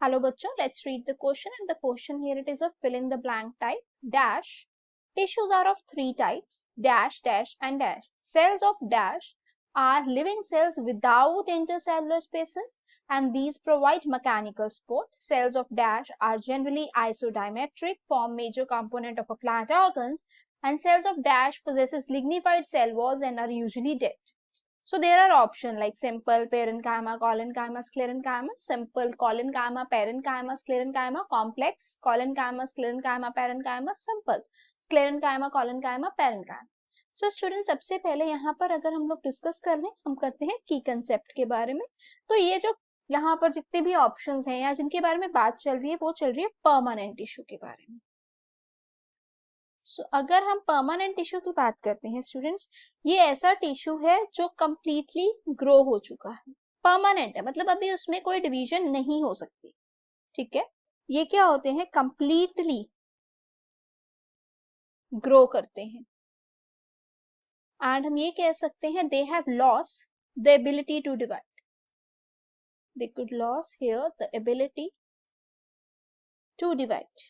Hello बच्चों, let's read the question, and the question here it is of fill in the blank type. Dash. Tissues are of three types, dash, dash and dash. Cells of dash are living cells without intercellular spaces, and these provide mechanical support. Cells of dash are generally isodimetric, form major component of a plant organs, and cells of dash possesses lignified cell walls and are usually dead. So there are options like simple, parenchyma, collenchyma, sclerenchyma, simple, collenchyma, parenchyma, sclerenchyma, complex, collenchyma, sclerenchyma, parenchyma, simple, sclerenchyma, collenchyma, parenchyma. So student सबसे पहले यहाँ पर अगर हम लोग discuss कर लें, हम करते हैं की कंसेप्ट के बारे में. तो ये जो यहाँ पर जितने भी ऑप्शंस हैं या जिनके बारे में बात चल रही है वो चल रही है परमानेंट टिश्यू के बारे में. अगर हम परमानेंट टिश्यू की बात करते हैं स्टूडेंट्स, ये ऐसा टिश्यू है जो कंप्लीटली ग्रो हो चुका है, परमानेंट है, मतलब अभी उसमें कोई डिवीजन नहीं हो सकती. ठीक है, ये क्या होते हैं, कंप्लीटली ग्रो करते हैं. एंड हम ये कह सकते हैं they have loss the ability to divide. They could loss here the ability to divide.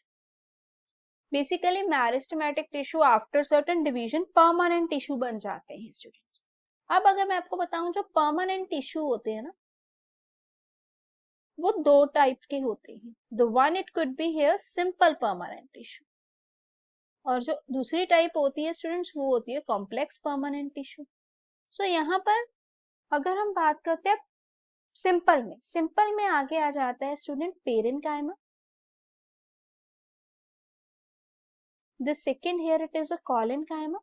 Basically meristematic tissue after certain division permanent tissue बन जाते हैं स्टूडेंट्स. अब अगर मैं आपको बताऊं, जो परमानेंट टिश्यू होते हैं ना, वो दो टाइप के होते हैं. The one it could be here simple permanent tissue, और जो दूसरी टाइप होती है स्टूडेंट्स वो होती है कॉम्प्लेक्स परमानेंट टिश्यू. सो यहाँ पर अगर हम बात करते हैं सिंपल में आगे आ जाता है student parenchyma. The second here it is a collenchyma,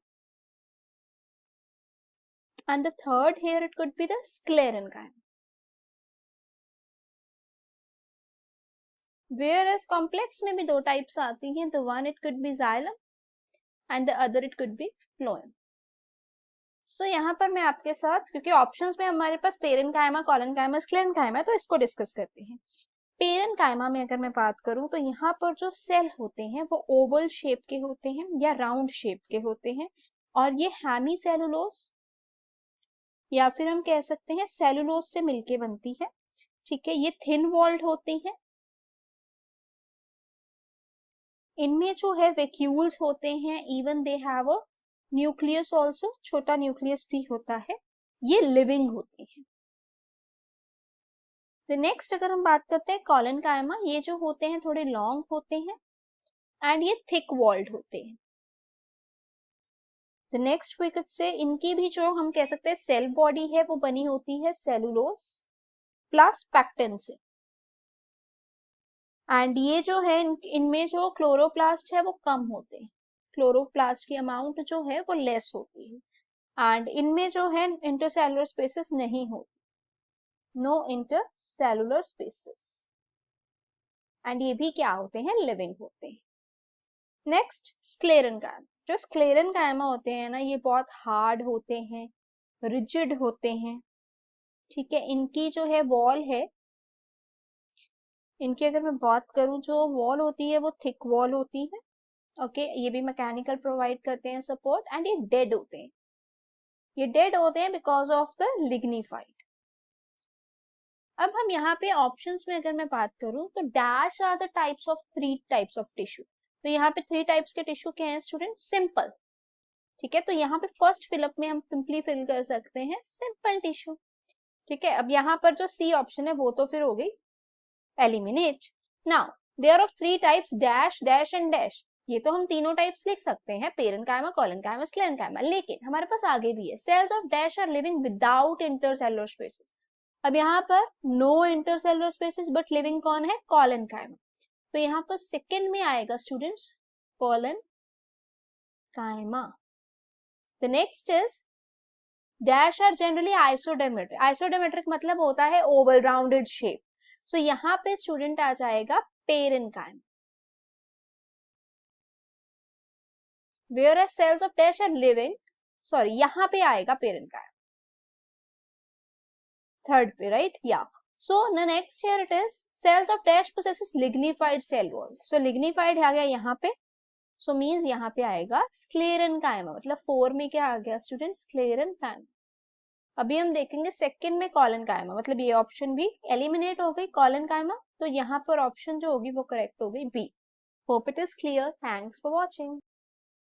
and the third here it could be the sclerenchyma. Whereas complex में भी दो टाइप्स आती हैं, the one it could be xylem and the other it could be phloem. So यहाँ पर मैं आपके साथ, क्योंकि ऑप्शंस में हमारे पास पेरेन्काइमा, कॉलेनकाइमा, स्क्लेरेन्काइमा है, तो इसको डिस्कस करते हैं. पेरेन्काइमा में अगर मैं बात करूं तो यहाँ पर जो सेल होते हैं वो ओवल शेप के होते हैं या राउंड शेप के होते हैं, और ये हेमी सेलुलोज या फिर हम कह सकते हैं सेलुलोज से मिलके बनती है. ठीक है, ये थिन वॉल्ड होती हैं. इनमें जो है वैक्यूल्स होते हैं, even they have a nucleus also, छोटा न्यूक्लियस भी होता है. ये लिविंग होते हैं. द नेक्स्ट अगर हम बात करते हैं कॉलेनकाइमा, ये जो होते हैं थोड़े लॉन्ग होते हैं एंड ये थिक वॉल्ड होते हैं. The next we could say इनकी भी जो हम कह सकते हैं सेल बॉडी है वो बनी होती है सेलुलोज प्लस पैक्टिन से. एंड ये जो है इनमें जो क्लोरोप्लास्ट है वो कम होते हैं, क्लोरोप्लास्ट की अमाउंट जो है वो लेस होती है. एंड इनमें जो है इंटरसेलुलर स्पेसेस नहीं होती, नो इंटरसेलुलर स्पेसेस. एंड ये भी क्या होते हैं, लिविंग होते हैं. Next sclerenchyma. जो स्क्लेरेन्काइमा होते हैं ना, ये बहुत हार्ड होते हैं, रिजिड होते हैं. ठीक है, इनकी जो है वॉल है, इनकी अगर मैं बात करूं, जो वॉल होती है वो थिक वॉल होती है. ओके, ये भी मैकेनिकल प्रोवाइड करते हैं सपोर्ट. एंड ये डेड होते हैं, ये डेड होते हैं बिकॉज ऑफ द लिग्निफाइड. अब हम यहाँ पे ऑप्शंस में अगर मैं बात करूं तो dash are the types of three types of tissue. तो यहाँ पे थ्री टाइप्स के टिश्यू क्या है स्टूडेंट, सिंपल. ठीक है, तो यहाँ पे फर्स्ट फिलअप में हम सिंपली फिल कर सकते हैं सिंपल टिश्यू. ठीक है, अब यहाँ पर जो सी ऑप्शन है वो तो फिर हो गई eliminate. Now there of three types, dash, dash and dash. ये तो हम तीनों टाइप्स लिख सकते हैं, पेरेन्काइमा, कॉलेनकाइमा, स्क्लेरेन्काइमा. लेकिन हमारे पास आगे भी है, cells of dash are living without intercellular spaces. अब यहाँ पर no intercellular spaces but living कौन है, कॉलेनकाइमा. तो यहाँ पर सेकेंड में आएगा students collenchyma. The next is dash are generally isodiametric. Isodiametric मतलब होता है ओवल राउंडेड शेप. सो यहाँ पे स्टूडेंट आ जाएगा parenchyma. Whereas cells of dash are living, sorry, यहाँ पे आएगा पेरेन्काइमा थर्ड पे, राइट. या सो the next here it is cells of dash possesses lignified cell walls. So lignified आ गया यहाँ पे, so means यहाँ पे आएगा स्क्लेरेन्काइमा. मतलब 4 में क्या आ गया स्टूडेंट, स्क्लेरेन्काइमा. अभी हम देखेंगे सेकंड में कॉलन कायमा, मतलब ये ऑप्शन भी एलिमिनेट हो गई कॉलन कायमा, तो यहाँ पर ऑप्शन जो होगी वो करेक्ट हो गई B. Hope it is clear. Thanks for watching.